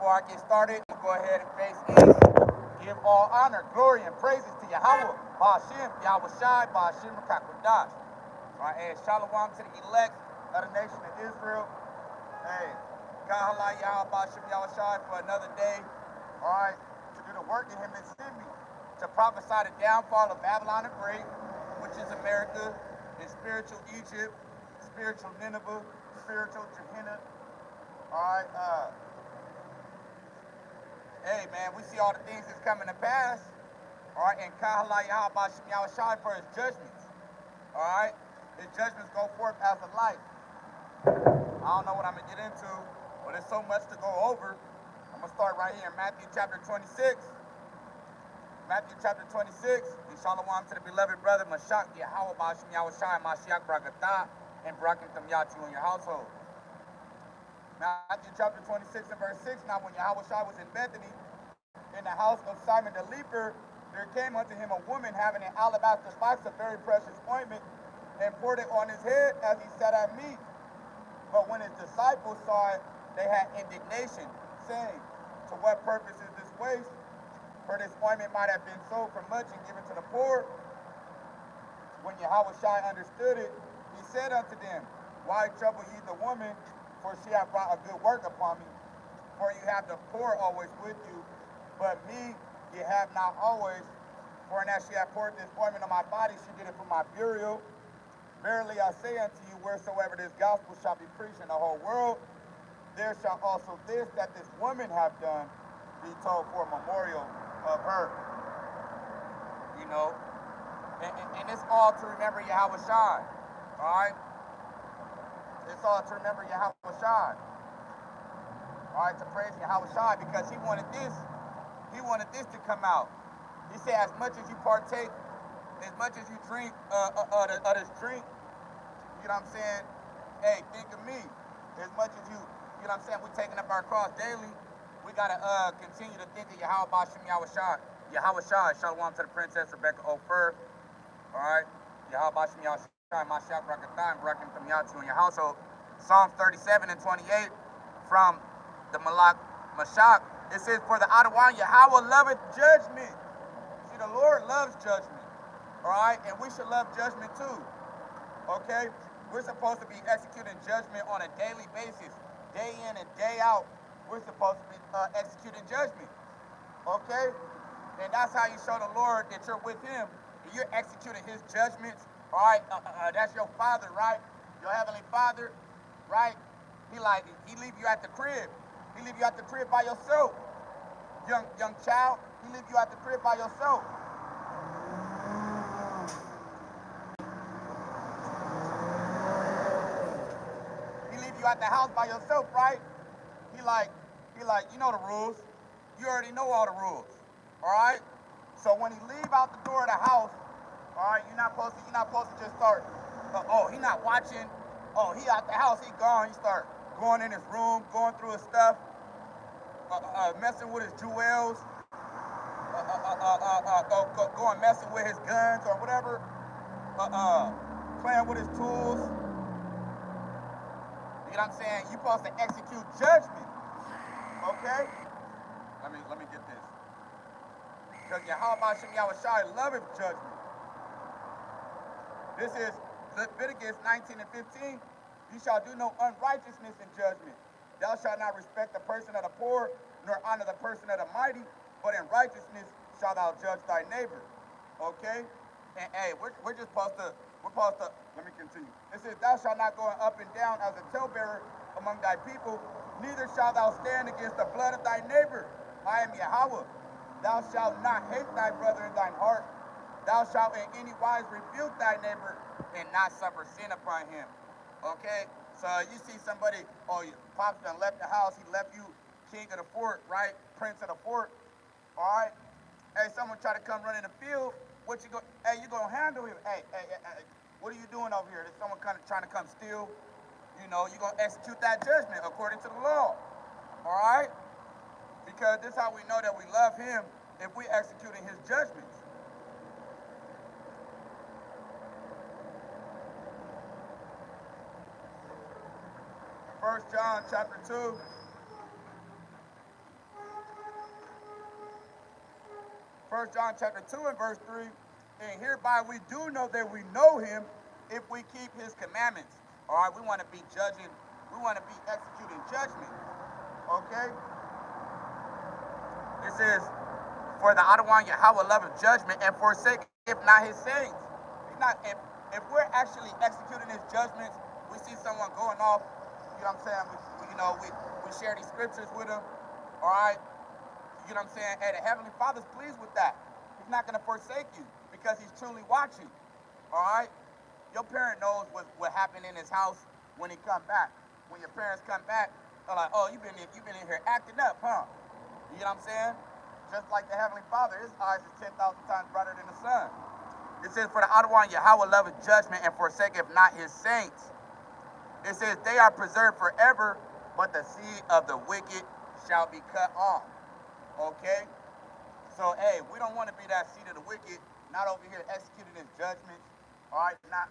Before I get started, I'm going to go ahead and face east. Give all honor, glory, and praises to Yahweh, Ba'ashim, Yahweh Shai, Ba'ashim, Rakakwadash. Right, hey, shalom to the elect of the nation of Israel. Hey, Kahala Yahweh, Ba'ashim, Yahweh Shai for another day. All right, to do the work of him that sent me, to prophesy the downfall of Babylon the Great, which is America, and spiritual Egypt, spiritual Nineveh, spiritual Gehenna. All right, hey man, we see all the things that's coming to pass. All right, and Kahala Yahweh Ba'ashim Yahweh Shai for his judgments. All right, his judgments go forth as a light. I don't know what I'm gonna get into, but there's so much to go over. I'm gonna start right here in Matthew chapter 26. Matthew chapter 26. And shalom to the beloved brother Mashak Yahweh Ba'ashim Yahweh Shai Mashiach Brakatah and Brakatam Yatu in your household. Matthew chapter 26 and verse 6. Now when Yahweh Shai was in Bethany, in the house of Simon the leper, there came unto him a woman having an alabaster box of very precious ointment, and poured it on his head as he sat at meat. But when his disciples saw it, they had indignation, saying, to what purpose is this waste? For this ointment might have been sold for much and given to the poor. When Yahweh Shai understood it, he said unto them, why trouble ye the woman? For she hath brought a good work upon me. For you have the poor always with you, but me ye have not always. For in as she hath poured this ointment on my body, she did it for my burial. Verily I say unto you, wheresoever this gospel shall be preached in the whole world, there shall also this that this woman hath done be told for a memorial of her. You know, and it's all to remember Yahweh Shai. All right? It's all to remember Yahweh Shai. All right, to praise Yahweh Shai, because he wanted this to come out. He said, as much as you partake, as much as you drink of this drink, you know what I'm saying? Hey, think of me. As much as you know what I'm saying, we're taking up our cross daily, we got to continue to think of Yahweh Ba'ashim Yahweh Shai. Yahweh Shai, shalom to the princess Rebecca Ophir. All right? Yahweh Ba'ashim Yahweh Shai. Mashiach Brakatah and Brakatam Yatu in your household. Psalms 37 and 28 from the Malak Mashak. It says, for the Adawan Yahweh loveth judgment. See, the Lord loves judgment. All right? And we should love judgment too. Okay? We're supposed to be executing judgment on a daily basis. Day in and day out, we're supposed to be executing judgment. Okay? And that's how you show the Lord that you're with him. You're executing his judgments. All right, that's your father, right? Your heavenly father, right? He leave you at the crib. He leave you at the crib by yourself. Young child, he leave you at the crib by yourself. He leave you at the house by yourself, right? He like, you know the rules. You already know all the rules, all right? So when he leave out the door of the house, all right, you're not supposed to just start, oh, he not watching, oh, he out the house, he gone. You start going in his room, going through his stuff, messing with his jewels, going messing with his guns or whatever, playing with his tools. You know what I'm saying? You're supposed to execute judgment, okay? Let me get this. Because Yahweh Ba'ashim Yahweh Shai loveth judgment. This is Leviticus 19 and 15. You shall do no unrighteousness in judgment. Thou shalt not respect the person of the poor, nor honor the person of the mighty, but in righteousness shalt thou judge thy neighbor. Okay? And hey, we're supposed to, let me continue. It says, thou shalt not go up and down as a talebearer among thy people, neither shalt thou stand against the blood of thy neighbor. I am Yahweh. Thou shalt not hate thy brother in thine heart. Thou shalt in any wise rebuke thy neighbor and not suffer sin upon him. Okay? So you see somebody, oh, Pops done left the house, he left you king of the fort, right? Prince of the fort. All right? Hey, someone try to come run in the field, hey, you gonna handle him. Hey, what are you doing over here? There's someone kind of trying to come steal. You know, you're gonna execute that judgment according to the law. All right? Because this is how we know that we love him, if we executing his judgments. 1 John chapter 2. 1 John chapter 2 and verse 3, and hereby we do know that we know him if we keep his commandments. All right, we want to be judging, we want to be executing judgment. Okay? It says, for the Adawan Yahweh loveth judgment and forsake if not his saints. If we're actually executing his judgments, we see someone going off, you know what I'm saying? We share these scriptures with him, all right? You know what I'm saying? Hey, the Heavenly Father's pleased with that. He's not going to forsake you because he's truly watching, all right? Your parent knows what happened in his house when he come back. When your parents come back, they're like, oh, you've been in here acting up, huh? You know what I'm saying? Just like the Heavenly Father, his eyes is 10,000 times brighter than the sun. It says, for the Adawan Yahweh loveth judgment and forsaketh not his saints. It says, they are preserved forever, but the seed of the wicked shall be cut off. Okay? So, hey, we don't want to be that seed of the wicked, not over here executing his judgments, all right? Not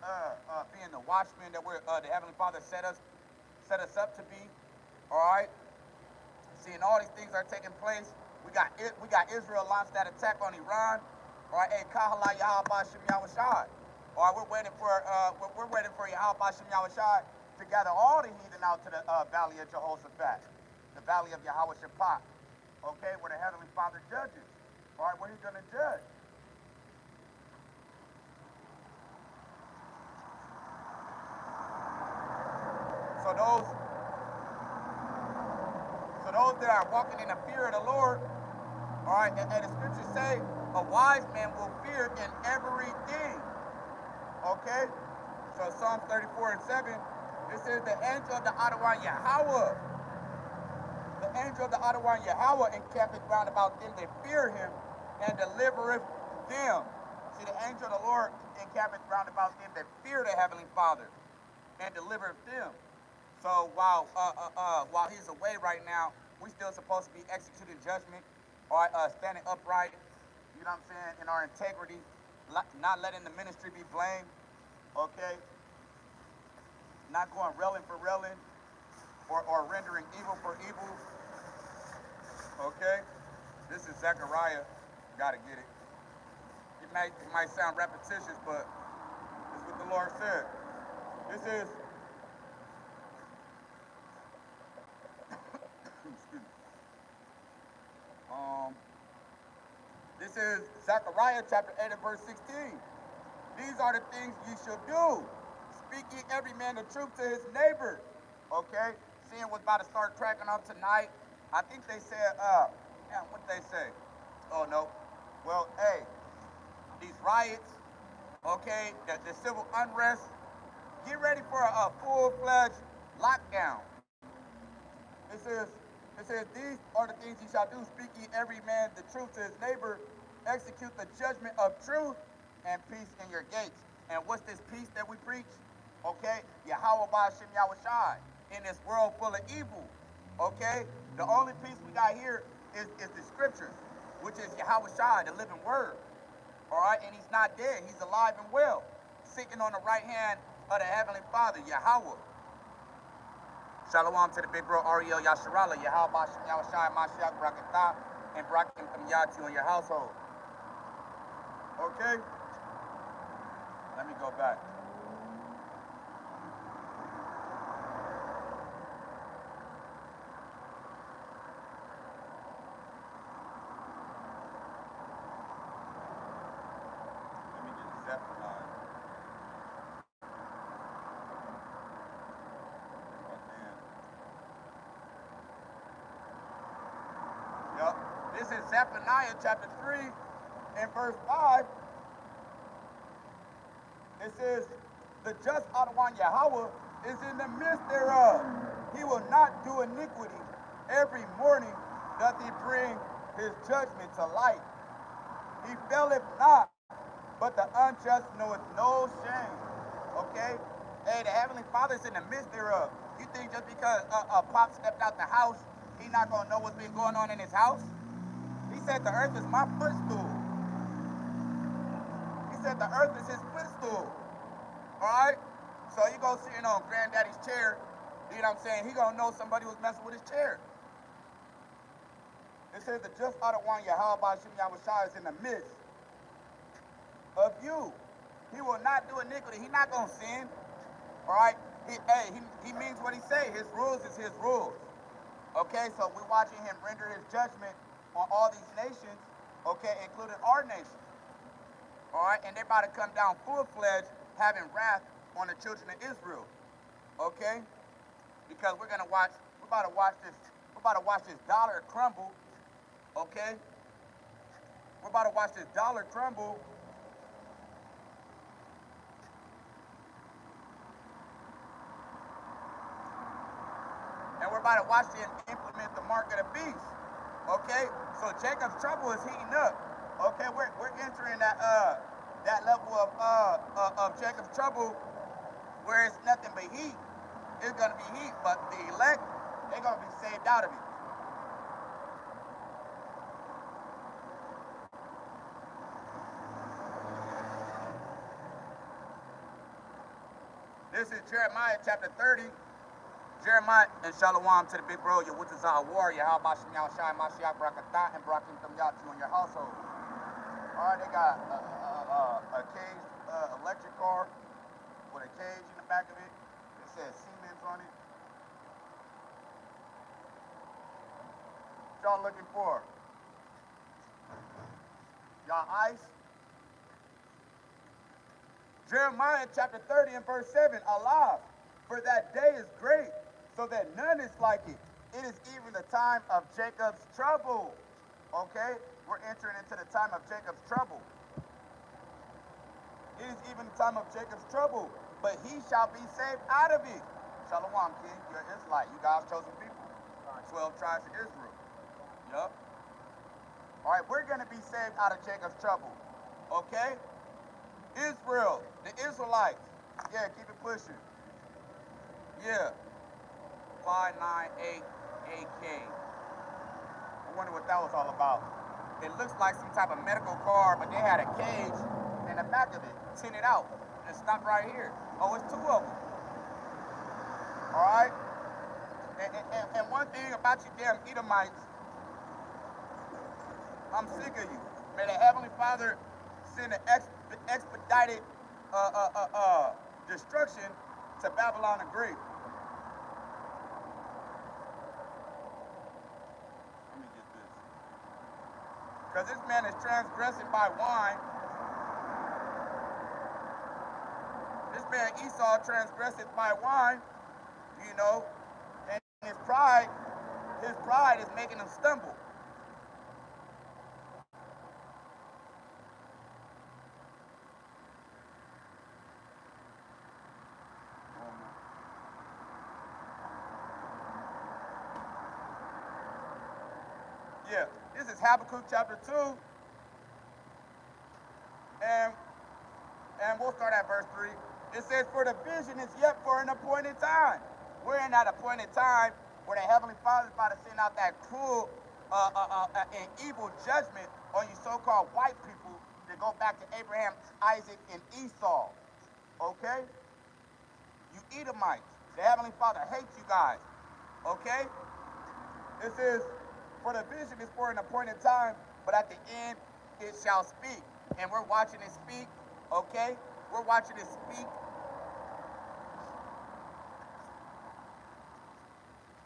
being the watchmen that the Heavenly Father set us up to be, all right? Seeing all these things are taking place. We got Israel launched that attack on Iran. All right, hey, Kahala Yahweh Shem Yahushai. All right, we're waiting for Yahweh Shem Yahushai to gather all the heathen out to the valley of Jehoshaphat, the valley of Yahweh Shaphat. Okay, where the Heavenly Father judges. All right, where he's going to judge. So those that are walking in the fear of the Lord, all right, and the scriptures say, a wise man will fear in everything. Okay? So Psalms 34 and 7, it says, the angel of the Adawan Yahweh, the angel of the Adawan Yahweh encampeth round about them that fear him and delivereth them. See, the angel of the Lord encampeth round about them that fear the Heavenly Father and delivereth them. So while he's away right now, we're still supposed to be executing judgment, or standing upright, you know what I'm saying, in our integrity, not letting the ministry be blamed, okay? Not going railing for railing, or rendering evil for evil, okay? This is Zechariah, gotta get it. It might sound repetitious, but this is what the Lord said. This is, excuse me. This is Zechariah chapter 8 and verse 16. These are the things ye shall do. Speak ye every man the truth to his neighbor. Okay? Seeing what's about to start cracking up tonight. I think they said, what did they say? Oh, no. Well, hey, these riots, okay, the civil unrest, get ready for a full-fledged lockdown. It says, these are the things ye shall do. Speak ye every man the truth to his neighbor. Execute the judgment of truth and peace in your gates. And what's this peace that we preach? Okay? Yahweh Shem Yahushai. In this world full of evil. Okay? The only peace we got here is the scriptures, which is Yahushai, the living word. Alright? And he's not dead. He's alive and well. Sitting on the right hand of the Heavenly Father, Yahweh. Shalom to the big bro Ariel Yasharala, Yahweh Shem Yahushai, Mashiach Brakatah, and Brakim Tamyati on your household. Okay? Let me go back. Let me get Zephaniah. Yep. This is Zephaniah chapter 3 and verse 5. It says, the just Adawan Yahweh is in the midst thereof. He will not do iniquity. Every morning doth he bring his judgment to light. He faileth not, but the unjust knoweth no shame. Okay? Hey, the Heavenly Father's in the midst thereof. You think just because Pop stepped out the house, he not going to know what's been going on in his house? He said the earth is my footstool. He said the earth is his footstool. Alright? So you go sitting on granddaddy's chair, you know what I'm saying? He gonna know somebody was messing with his chair. It says the just Adawan Yahweh Shem Yahushua is in the midst of you. He will not do iniquity. He's not going to sin. All right? He means what he say. His rules is his rules. Okay? So we're watching him render his judgment on all these nations, okay, including our nation. All right? And they're about to come down full-fledged, having wrath on the children of Israel. Okay? Because we're about to watch this dollar crumble. Okay? We're about to watch this dollar crumble. And we're about to watch them implement the mark of the beast. Okay? So Jacob's trouble is heating up. Okay, we're entering that level of Jacob's trouble where it's nothing but heat. It's gonna be heat, but the elect, they're gonna be saved out of it. This is Jeremiah chapter 30. Jeremiah and Shalom to the big bro, your Wutazah warrior, how about Shemyaw Shai, Mashiach, Brakatah, and Brakim Tamyatu in your household. All right, they got a caged electric car with a cage in the back of it. It says Siemens on it. What y'all looking for? Y'all ice? Jeremiah chapter 30 and verse 7, Allah, for that day is great, so that none is like it. It is even the time of Jacob's trouble. Okay? We're entering into the time of Jacob's trouble. It is even the time of Jacob's trouble, but he shall be saved out of it. Shalom, King. You're Israelite. You guys chosen people. 12 tribes of Israel. Yup. All right, we're going to be saved out of Jacob's trouble. Okay? Israel, the Israelites. Yeah, keep it pushing. Yeah. 598 AK. I wonder what that was all about. It looks like some type of medical car, but they had a cage in the back of it, tinted out, and stopped right here. Oh, it's two of them. All right? And one thing about you damn Edomites, I'm sick of you. May the Heavenly Father send an expedited destruction to Babylon the Great. Let me get this. Because this man is transgressing by wine. This man Esau transgresseth by wine, you know, and his pride is making him stumble. Yeah, this is Habakkuk chapter 2, and we'll start at verse 3. It says, for the vision is yet for an appointed time. We're in that appointed time where the Heavenly Father is about to send out that cruel and evil judgment on you so-called white people that go back to Abraham, Isaac, and Esau. Okay? You Edomites. The Heavenly Father hates you guys. Okay? It says, for the vision is for an appointed time, but at the end it shall speak. And we're watching it speak, okay? We're watching it speak.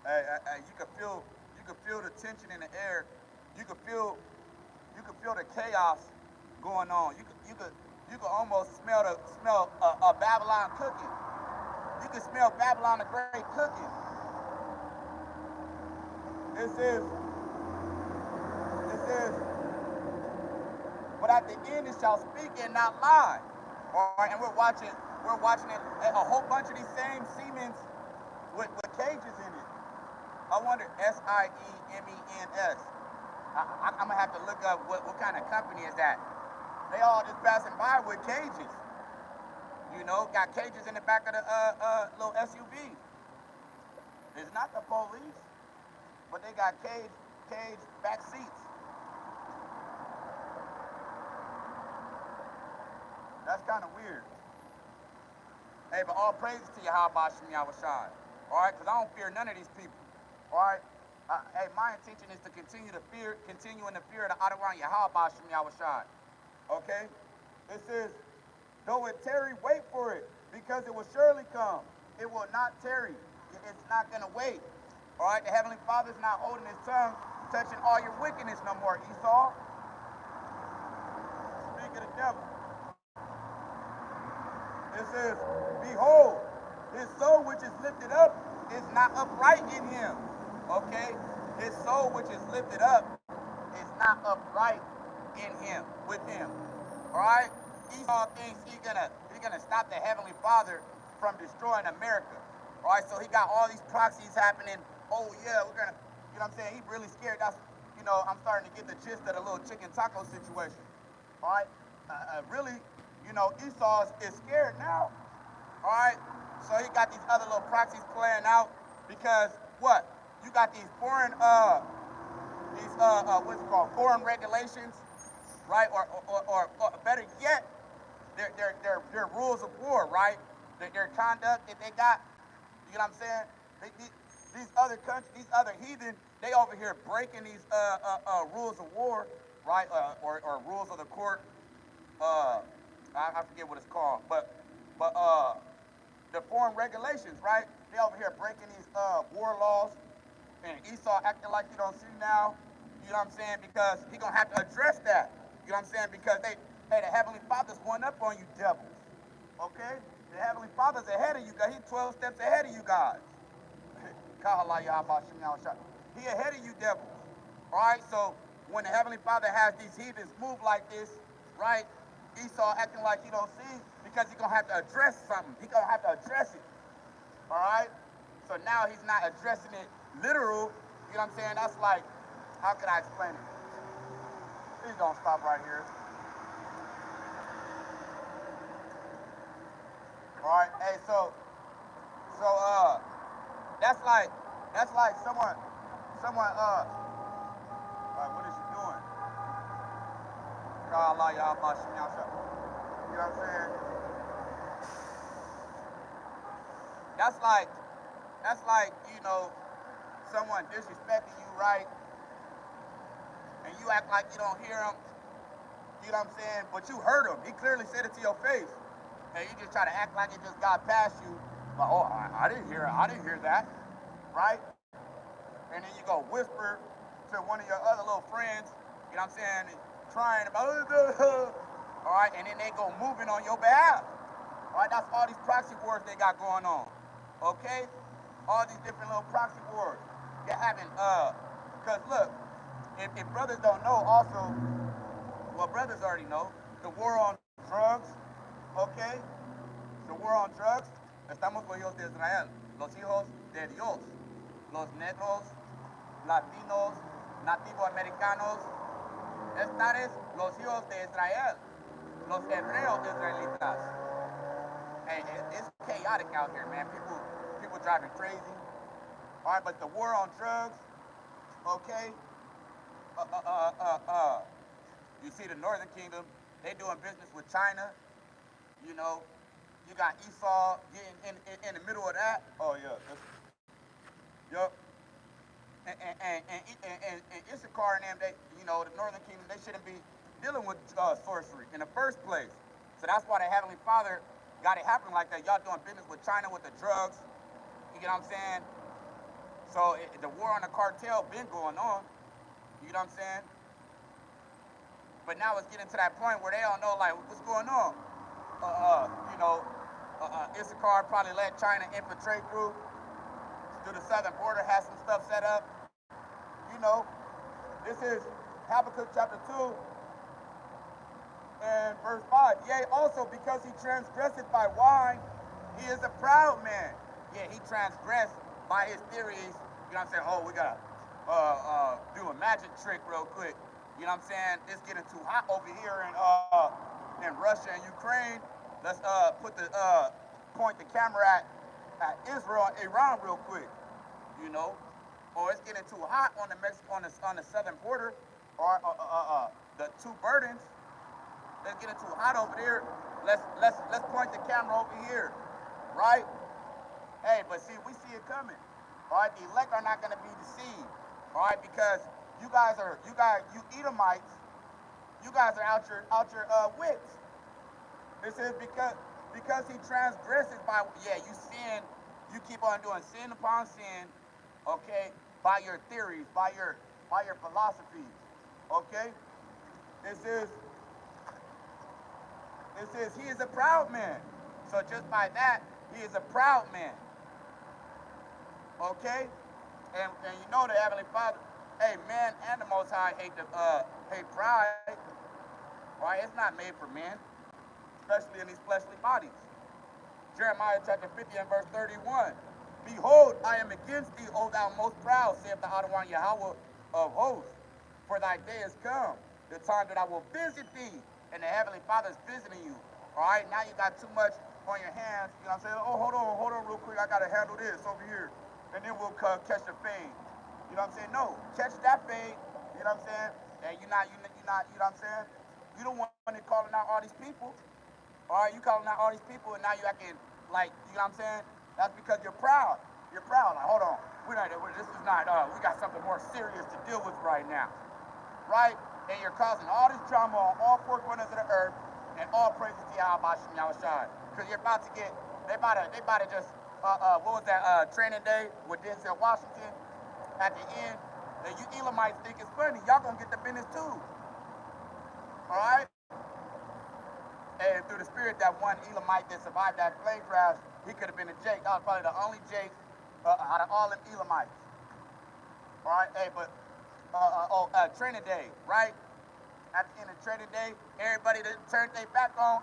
You can feel the tension in the air. You can feel the chaos going on. You could almost smell Babylon cooking. You can smell Babylon the Great cooking. It says, but at the end it shall speak and not lie. All right, and we're watching it, a whole bunch of these same Siemens with cages in it. I wonder, S-I-E-M-E-N-S. I'm gonna have to look up what kind of company is that. They all just passing by with cages. You know, got cages in the back of the little SUV. It's not the police, but they got cage back seats. That's kind of weird. Hey, but all praises to Yahweh Shem Yahushua. All right, because I don't fear none of these people. All right? Hey, my intention is to continue to you in the fear of the Adonai Yahweh Shem Yahushai. Okay? It says, though it tarry, wait for it, because it will surely come. It will not tarry. It's not going to wait. All right? The Heavenly Father's not holding his tongue, touching all your wickedness no more, Esau. Speak of the devil. It says, behold, his soul which is lifted up is not upright in him. Okay? His soul which is lifted up is not upright in him, with him. All right? Esau thinks he's gonna stop the Heavenly Father from destroying America. All right? So he got all these proxies happening. Oh yeah, we're gonna, you know what I'm saying? He's really scared. That's, you know, I'm starting to get the gist of the little chicken taco situation. All right? Really, you know, Esau is scared now. All right? So he got these other little proxies playing out because what? You got these foreign, what's it called? Foreign regulations, right? Or better yet, their rules of war, right? Their conduct that they got. You know what I'm saying? These other countries, these other heathen, they over here breaking these rules of war, right? Or rules of the court. I forget what it's called, but the foreign regulations, right? They over here breaking these war laws, and Esau acting like he don't see now. You know what I'm saying? Because he gonna have to address that. You know what I'm saying? Because the Heavenly Father's one up on you devils. Okay? The Heavenly Father's ahead of you guys. He's 12 steps ahead of you guys. He ahead of you devils. All right? So when the Heavenly Father has these heathens move like this, right? Esau acting like he don't see because he's gonna have to address something. He's gonna have to address it. All right? So now he's not addressing it literal. You know what I'm saying? That's like, how can I explain it? Please don't stop right here. All right, hey, so that's like someone, what is she doing? God, Allah, y'all, you know what I'm saying? That's like, you know, someone disrespecting you, right? And you act like you don't hear him, you know what I'm saying? But you heard him. He clearly said it to your face. And you just try to act like it just got past you. Like, oh, I didn't hear that, right? And then you go whisper to one of your other little friends, you know what I'm saying, trying about, all right, and then they go moving on your behalf. All right, that's all these proxy wars they got going on, okay? All these different little proxy wars. They're having, because look, if brothers don't know also, well, brothers already know, the war on drugs, okay? The war on drugs, estamos los hijos de Israel, los hijos de Dios, los negros, latinos, nativos americanos, estos los hijos de Israel, los hebreos israelitas. Hey, it's chaotic out here, man. People driving crazy. All right, but the war on drugs, okay? You see the Northern Kingdom, they doing business with China. You know, you got Esau getting in the middle of that. Oh yeah, yup. And Issachar and them, they, you know, the Northern Kingdom, they shouldn't be dealing with sorcery in the first place. So that's why the Heavenly Father got it happening like that. Y'all doing business with China with the drugs. You get what I'm saying? So the war on the cartel been going on. You know what I'm saying? But now it's getting to that point where they don't know, like, what's going on? You know, Issachar probably let China infiltrate through the southern border, has some stuff set up. You know, this is Habakkuk chapter 2 and verse 5. Yea, also because he transgresseth by wine, he is a proud man. Yeah, he transgressed by his theories. You know what I'm saying? Oh, we gotta do a magic trick real quick. You know what I'm saying? It's getting too hot over here in Russia and Ukraine. Let's point the camera at Israel and Iran real quick. You know, or it's getting too hot on the southern border, or the two burdens. It's getting too hot over there. Let's point the camera over here, right? Hey, but see, we see it coming. All right, the elect are not going to be deceived. All right, because you Edomites, you guys are out your wits. It says because he transgresses by, yeah, you sin, you keep on doing sin upon sin, okay, by your theories, by your philosophies, okay. It says he is a proud man. So just by that, he is a proud man, okay. And you know the Heavenly Father, hey, man and the Most High hate pride, right? It's not made for men, especially in these fleshly bodies. Jeremiah chapter 50 and verse 31. Behold, I am against thee, O thou most proud, saith the Adonai Yahweh of hosts. For thy day is come, the time that I will visit thee, and the Heavenly Father is visiting you. All right, now you got too much on your hands. You know what I'm saying? Oh, hold on real quick. I got to handle this over here. And then we'll catch the fade. You know what I'm saying? No, catch that fade. You know what I'm saying? And you're not, you know what I'm saying? You don't want to calling out all these people. All right, you calling out all these people, and now you acting like, you know what I'm saying? That's because you're proud. You're proud. Like, hold on, this is not. We got something more serious to deal with right now, right? And you're causing all this drama on all four corners of the earth, and all praises to Yahweh Shem Yahushai. Because you're about to get, they about to just, what was that, training day with Denzel Washington at the end? And you Elamites think it's funny. Y'all gonna get the business too, all right? And through the spirit, that one Elamite that survived that plane crash, he could have been a Jake. That was probably the only Jake out of all them Elamites. All right, hey, but training day, right? At the end of training day, everybody that turned their back on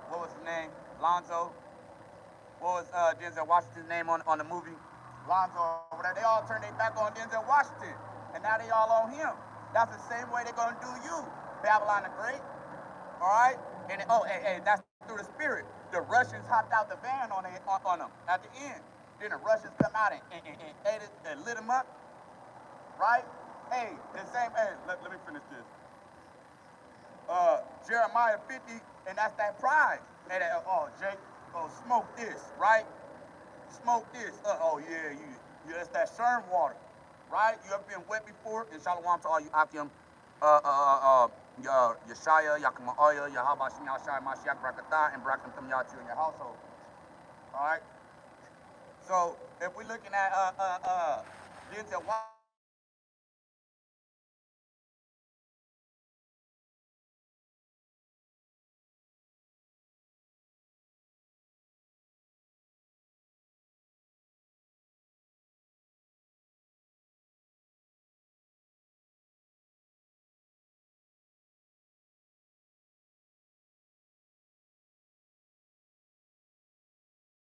what was his name? Lonzo. What was Denzel Washington's name on the movie? Lonzo. They all turned their back on Denzel Washington, and now they all on him. That's the same way they're gonna do you, Babylon the Great. All right, and hey, that's through the spirit. The Russians hopped out the van on them at the end. Then the Russians come out and ate it and lit them up, right? Hey, the same. Hey, let me finish this. Jeremiah 50, and that's that pride. Hey, Jake, smoke this, right? Smoke this. That's that sherm water, right? You ever been wet before? And shalom to all you Akim, Yeshaya, Yakama'oya, Yahaba, Shemyashai, Mashiach, Brakatah, and Brakatam Yachu in your household. All right? So, if we're looking at Denzel Washington,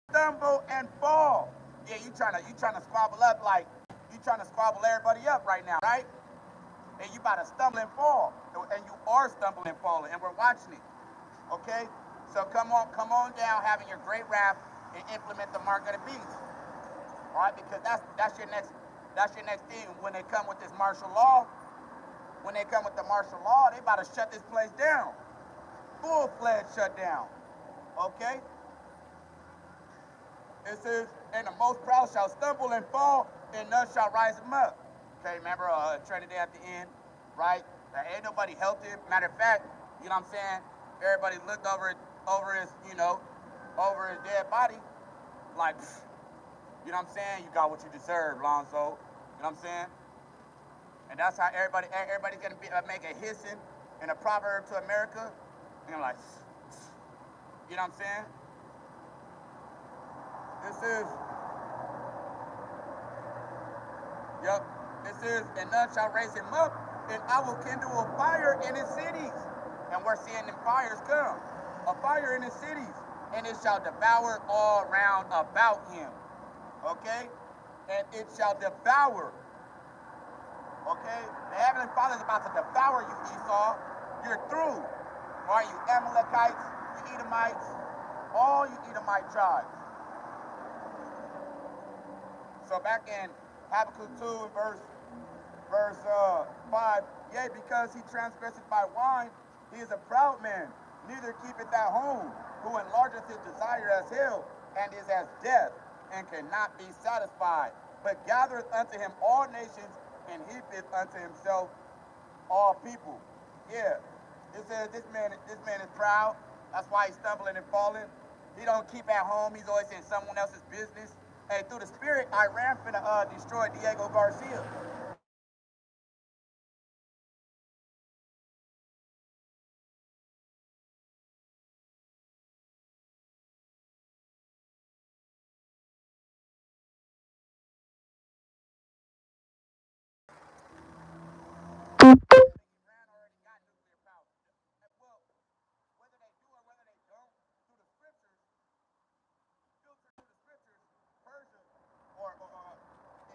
stumble and fall. Yeah, you trying to squabble up like you trying to squabble everybody up right now, right? And you about to stumble and fall, and you are stumbling and falling, and we're watching it. Okay, so come on down, having your great wrath, and implement the mark of the beast. All right, because that's your next thing when they come with this martial law. When they come with the martial law, they about to shut this place down, full-fledged shutdown. Okay. It says, and the most proud shall stumble and fall, and none shall rise them up. Okay, remember Trinity at the end, right? Ain't nobody healthy. Matter of fact, you know what I'm saying? Everybody looked over his, over his dead body, like, you know what I'm saying? You got what you deserve, Lonzo. You know what I'm saying? And that's how everybody's gonna make a hissing and a proverb to America. And I'm like, you know what I'm saying? This is, yep, this is, and none shall raise him up, and I will kindle a fire in his cities. And we're seeing them fires come. A fire in his cities, and it shall devour all round about him. Okay? And it shall devour. Okay? The Heavenly Father is about to devour you, Esau. You're through. All right, you Amalekites, you Edomites, all you Edomite tribes. So back in Habakkuk 2 and verse 5, yea, because he transgresseth by wine, he is a proud man, neither keepeth at home, who enlargeth his desire as hell, and is as death, and cannot be satisfied. but gathereth unto him all nations, and heapeth unto himself all people. Yeah. It says this man is proud. That's why he's stumbling and falling. He don't keep at home. He's always in someone else's business. Hey, through the spirit, Iran finna destroy Diego Garcia. Iran already got nuclear power. Well, whether they do or whether they don't, through the scriptures, filter through the scriptures, Persia or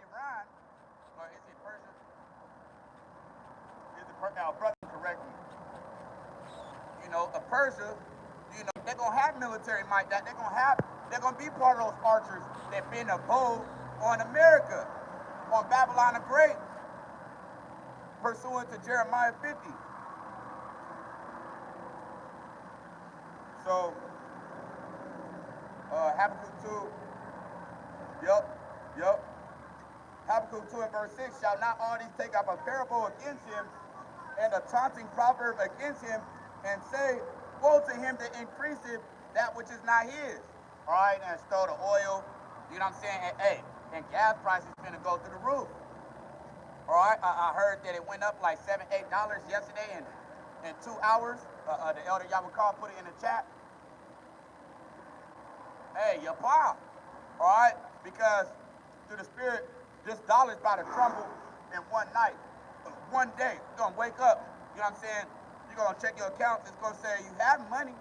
Iran, or is it Persia? Is it Persia? Now, brother, correct me. Persia, they're gonna have military might. They're gonna be part of those archers that been a bow on America, on Babylon the Great, pursuant to Jeremiah 50. So, Habakkuk 2, yep. Habakkuk 2 and verse 6, shall not all these take up a parable against him, and a taunting proverb against him, and say, woe to him that increaseth that which is not his. All right, and stole the oil, you know what I'm saying? And gas prices finna go through the roof. All right, I heard that it went up like $7, $8 yesterday in 2 hours. The elder Yabukal put it in the chat. Hey, your pop. All right, because through the spirit, this dollar's about to crumble in one night, one day. You're gonna wake up, you know what I'm saying? You're gonna check your accounts, it's gonna say you have money,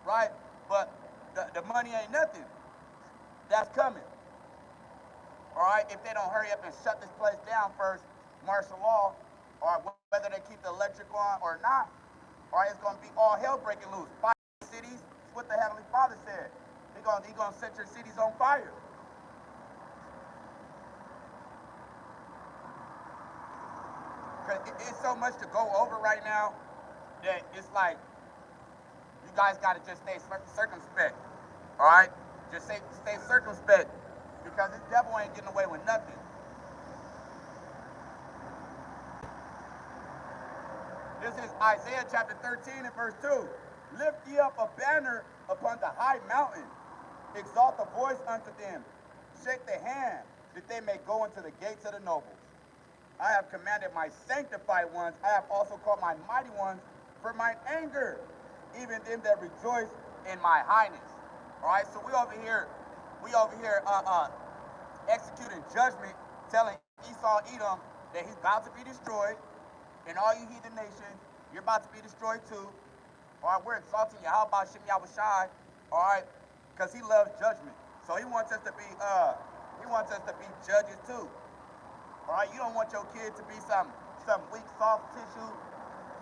right? But the money ain't nothing. That's coming. All right, if they don't hurry up and shut this place down first, martial law, or whether they keep the electric on or not, all right, it's gonna be all hell breaking loose. 5 cities, it's what the Heavenly Father said. He gonna set your cities on fire. Cause it's so much to go over right now that it's like you guys gotta just stay circumspect. All right, just stay circumspect because this devil ain't getting away with nothing. This is Isaiah chapter 13 and verse 2. Lift ye up a banner upon the high mountain. Exalt the voice unto them. Shake the hand that they may go into the gates of the nobles. I have commanded my sanctified ones. I have also called my mighty ones for mine anger, even them that rejoice in my highness. All right, so we over here executing judgment, telling Esau, Edom, that he's about to be destroyed, and all you heathen nations, you're about to be destroyed too. All right, we're exalting Yahweh Shem Yahushai, all right, because he loves judgment. So he wants us to be judges too. All right, you don't want your kid to be some weak, soft tissue.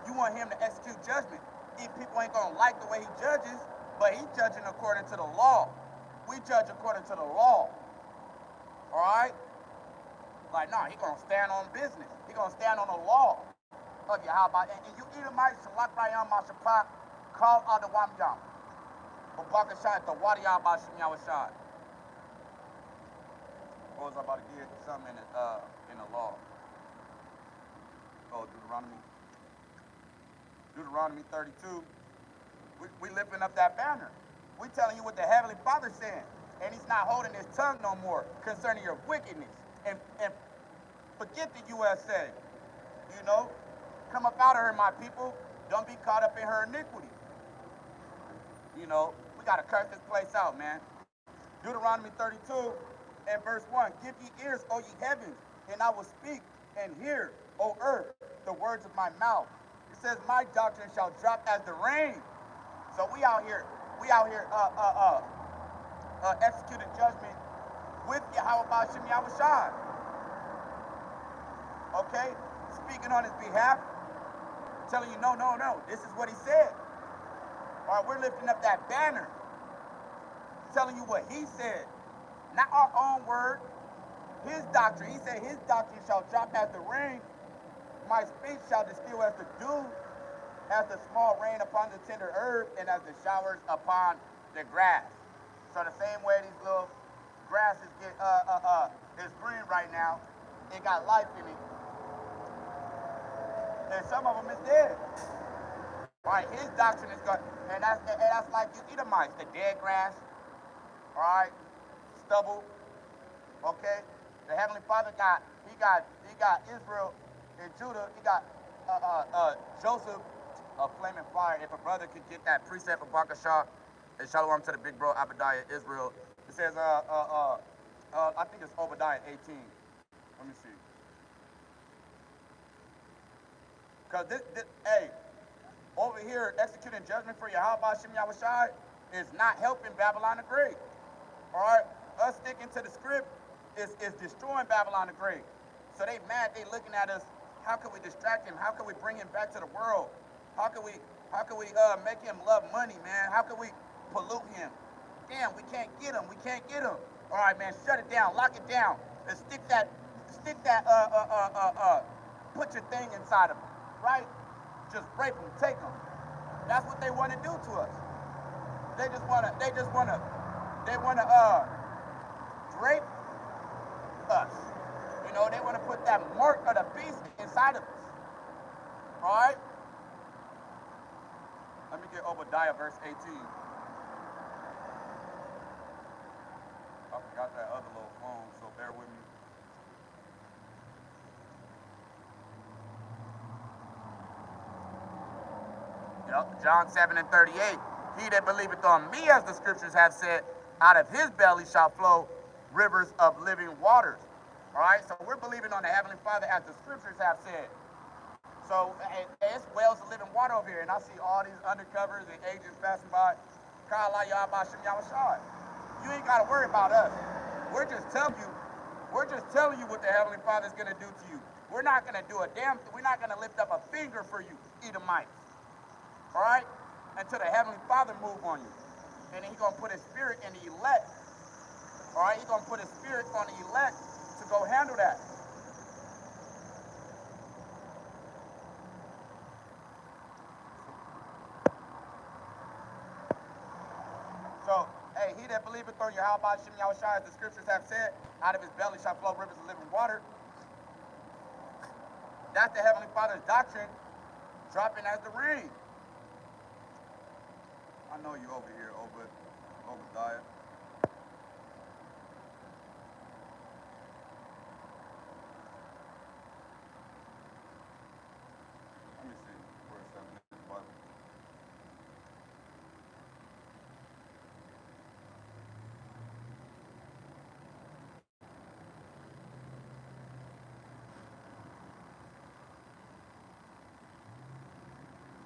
You want him to execute judgment. These people ain't gonna like the way he judges, but he's judging according to the law. We judge according to the law. All right? Like, nah, he gonna stand on business. He gonna stand on the law of Yahweh. And you Edomites, Shalak Rayam Mashapat, call out the Wamyam. Babakashai, the Wadiyam Bashim Yawashai. What was I about to get? Something in the law. Oh, Deuteronomy 32. We lifting up that banner. We telling you what the Heavenly Father's saying. And he's not holding his tongue no more concerning your wickedness. And forget the USA. You know? Come up out of her, my people. Don't be caught up in her iniquity. You know, we got to curse this place out, man. Deuteronomy 32 and verse 1. Give ye ears, O ye heavens, and I will speak, and hear, O earth, the words of my mouth. It says, my doctrine shall drop as the rain. So we out here executing judgment with Yahweh Shem Yahushai. Okay? Speaking on his behalf, telling you, no, this is what he said. All right, we're lifting up that banner, telling you what he said. Not our own word, his doctrine. He said his doctrine shall drop as the rain. My speech shall distill as the dew, as the small rain upon the tender herb, and as the showers upon the grass. So the same way these little grasses get is green right now. It got life in it. And some of them is dead. Right? His doctrine is good. And that's like you Edomites, the dead grass, all right, stubble, okay? The Heavenly Father got Israel and Judah. He got Joseph, a flaming fire. If a brother could get that precept of Bakashah, and Shalom to the big bro Obadiah Israel. It says I think it's Obadiah 18. Let me see. Cause this hey, over here executing judgment for Yahweh Shem Yahushai is not helping Babylon the Great. All right, us sticking to the script is destroying Babylon the Great. So they mad, they looking at us. How can we distract him? How can we bring him back to the world? How can we make him love money, man? How can we pollute him? Damn, we can't get him. We can't get him. All right, man, shut it down, lock it down, and put your thing inside of him, right? Just rape him, take him. That's what they want to do to us. They wanna drape us. You know, they want to put that mark of the beast inside of us. All right? Let me get Obadiah verse 18. I forgot that other little phone, so bear with me. Yep, John 7:38. He that believeth on me, as the scriptures have said, out of his belly shall flow rivers of living waters. All right, so we're believing on the Heavenly Father as the scriptures have said. So it's wells of living water over here, and I see all these undercovers and agents passing by. You ain't got to worry about us. We're just telling you what the Heavenly Father is going to do to you. We're not going to do a damn thing. We're not going to lift up a finger for you, Edomites. All right? Until the Heavenly Father move on you. And then he's going to put his spirit in the elect. All right? He's going to put his spirit on the elect to go handle that. So, hey, he that believeth on Yahweh Shem Yahushai, as the scriptures have said, out of his belly shall flow rivers of living water. That's the Heavenly Father's doctrine dropping as the rain. I know you over here, Obadiah. Let me see where it's at in the Bible.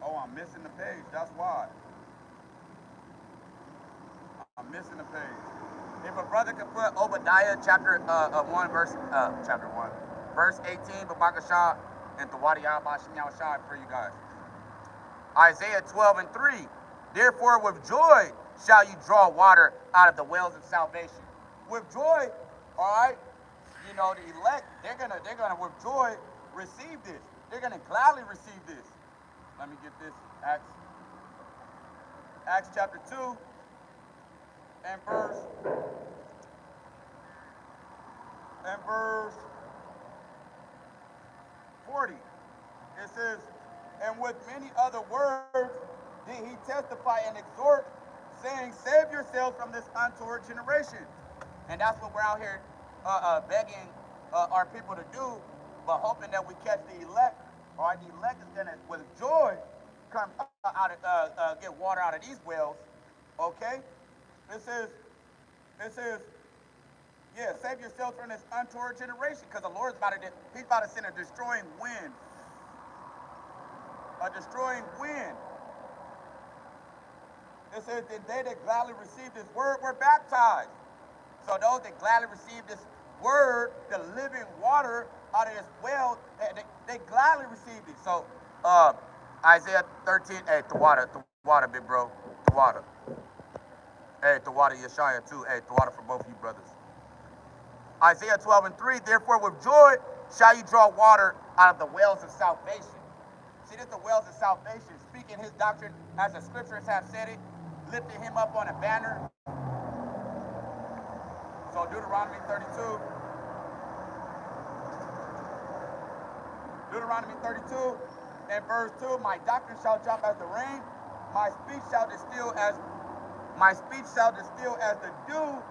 Oh, I'm missing the page. That's why. I'm missing the page. If a brother could put Obadiah chapter 1 verse 18, Babakashah, and Tawadi Yahweh Shai for you guys. Isaiah 12:3. Therefore, with joy shall you draw water out of the wells of salvation. With joy, all right. You know, the elect, they're gonna with joy receive this. They're gonna gladly receive this. Let me get this. Acts chapter 2 and verse 40. It says, and with many other words did he testify and exhort, saying, save yourselves from this untoward generation. And that's what we're out here begging our people to do, but hoping that we catch the elect. All right, the elect is gonna, with joy, come out of get water out of these wells. Okay, it says, yeah, save yourselves from this untoward generation, because the Lord's he's about to send a destroying wind. A destroying wind. It says that they that gladly receive this word were baptized. So those that gladly receive this word, the living water out of this well, they gladly received it. So Isaiah 13, hey, the water, big bro, the water. Hey, the water, Yeshaya too. Hey, the water for both of you brothers. Isaiah 12:3, therefore with joy shall you draw water out of the wells of salvation. See, this is the wells of salvation, speaking his doctrine as the scriptures have said it, lifting him up on a banner. So Deuteronomy 32, Deuteronomy 32 and verse 2, my doctrine shall drop as the rain, my speech shall distill as the dew,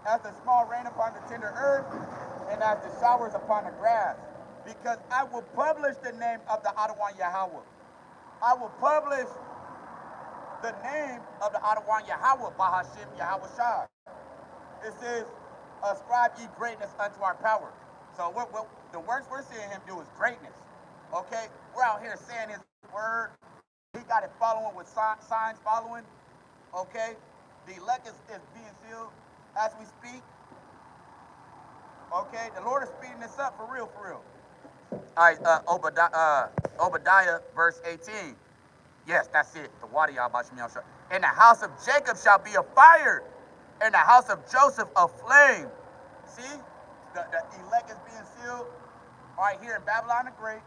as the small rain upon the tender earth, and as the showers upon the grass. Because I will publish the name of the Adonai Yahweh. I will publish the name of the Adonai Yahweh, Bahashim Yahweh Shai. It says, ascribe ye greatness unto our power. So what the works we're seeing him do is greatness. Okay? We're out here saying his word. He got it following with signs following. Okay? The elect is being sealed as we speak. Okay? The Lord is speeding this up for real, for real. All right, Obadiah, verse 18. Yes, that's it. The water, in the house of Jacob shall be a fire, in the house of Joseph a flame. See, the elect is being sealed right here in Babylon the Great.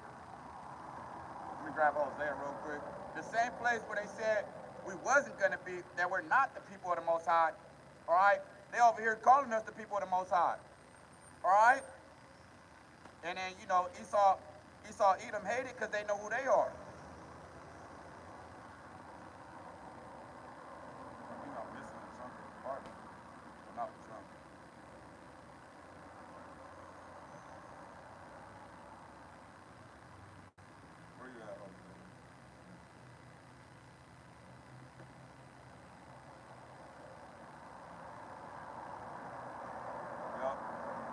Let me grab Hosea real quick. The same place where they said we wasn't going to be, that we're not the people of the Most High. All right, they over here calling us the people of the Most High. All right, and then Esau, Edom hated because they know who they are.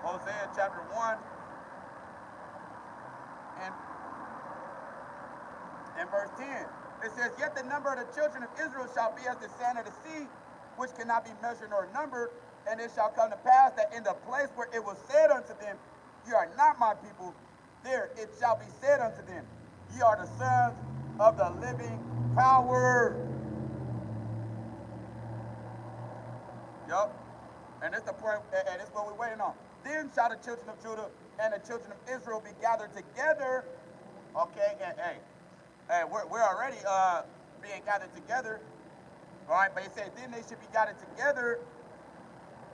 Hosea chapter 1 and verse 10. It says, yet the number of the children of Israel shall be as the sand of the sea, which cannot be measured nor numbered. And it shall come to pass that in the place where it was said unto them, ye are not my people, there it shall be said unto them, ye are the sons of the living power. Yup. And it's the point, and it's what we're waiting on. Then shall the children of Judah and the children of Israel be gathered together. Okay, and hey, we're already being gathered together. All right, but it says then they should be gathered together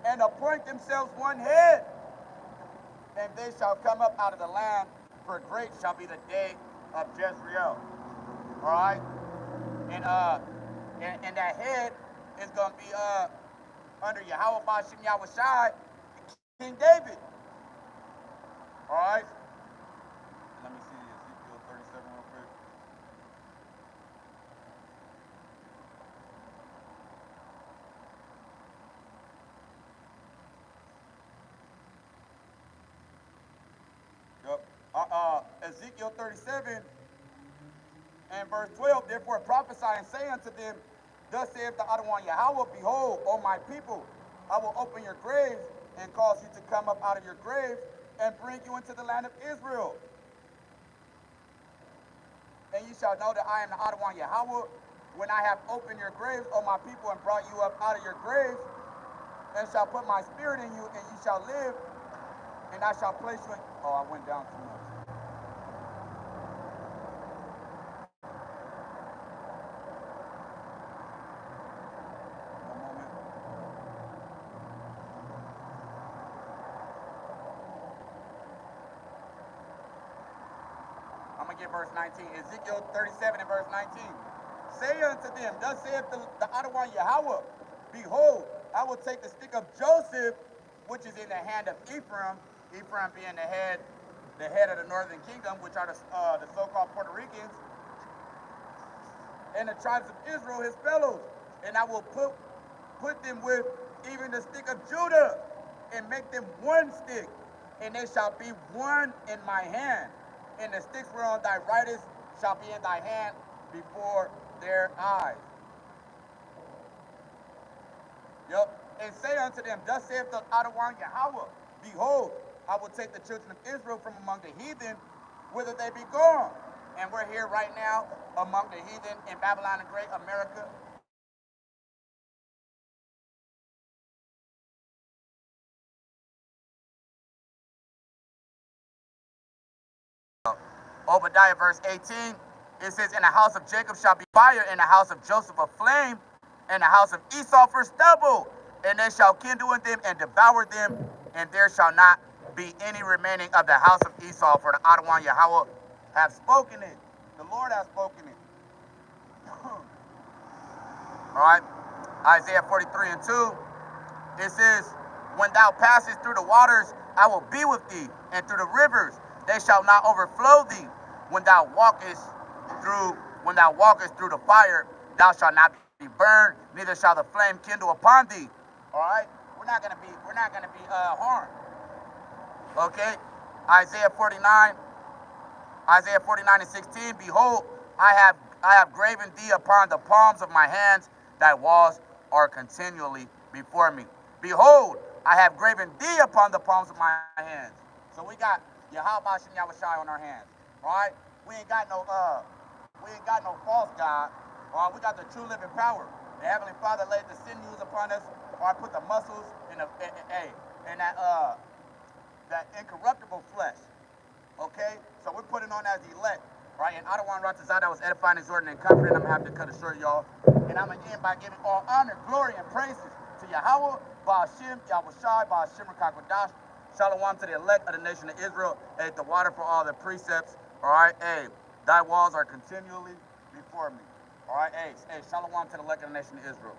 and appoint themselves one head, and they shall come up out of the land, for great shall be the day of Jezreel. All right, and that head is gonna be under Yahweh Bashim Yahweh Shai, King David. All right. Let me see Ezekiel 37 real quick. Yep. Ezekiel 37 and verse 12. Therefore prophesy and say unto them, thus saith the Adonai Yahweh, behold, O my people, I will open your graves and cause you to come up out of your graves and bring you into the land of Israel. And you shall know that I am the Adonai Yahweh, when I have opened your graves, O my people, and brought you up out of your graves, and shall put my spirit in you, and you shall live, and I shall place you in... Oh, I went down too much. Verse 19, Ezekiel 37 and verse 19. Say unto them, thus saith the Adonai Yahweh, behold, I will take the stick of Joseph, which is in the hand of Ephraim, Ephraim being the head of the northern kingdom, which are the so-called Puerto Ricans, and the tribes of Israel, his fellows, and I will put them with even the stick of Judah, and make them one stick, and they shall be one in my hand. And the sticks whereon thy writest shall be in thy hand before their eyes. Yep. And say unto them, thus saith the Adonai Yahweh, behold, I will take the children of Israel from among the heathen, whither they be gone. And we're here right now among the heathen in Babylon the Great, America. Obadiah verse 18, it says, in the house of Jacob shall be fire, in the house of Joseph a flame, in the house of Esau for stubble, and they shall kindle in them and devour them, and there shall not be any remaining of the house of Esau, for the Adonai Yahweh have spoken it. The Lord has spoken it. All right, Isaiah 43 and 2, it says, when thou passest through the waters, I will be with thee, and through the rivers, they shall not overflow thee. When thou walkest through the fire, thou shalt not be burned, neither shall the flame kindle upon thee. All right, we're not gonna be harmed. Okay, Isaiah 49 and 16. Behold, I have graven thee upon the palms of my hands. Thy walls are continually before me. Behold, I have graven thee upon the palms of my hands. So we got Yahweh Shem Yahushai on our hands. All right, we ain't got no false God. All right, we got the true living power. The Heavenly Father laid the sinews upon us. Or I put the muscles in that incorruptible flesh. Okay? So we're putting on as elect. Right? And I don't want Ratazah that was edifying, exhorting, and comforting. I'm going to have to cut it short, y'all. And I'm going to end by giving all honor, glory, and praises to Yahweh, Ba'ashem, Yahushai, Ba'ashem, Rakakwadash. Shalom to the elect of the nation of Israel. Hey, the water for all the precepts. All right? Hey, thy walls are continually before me. All right? Hey, shalom to the elect of the nation of Israel.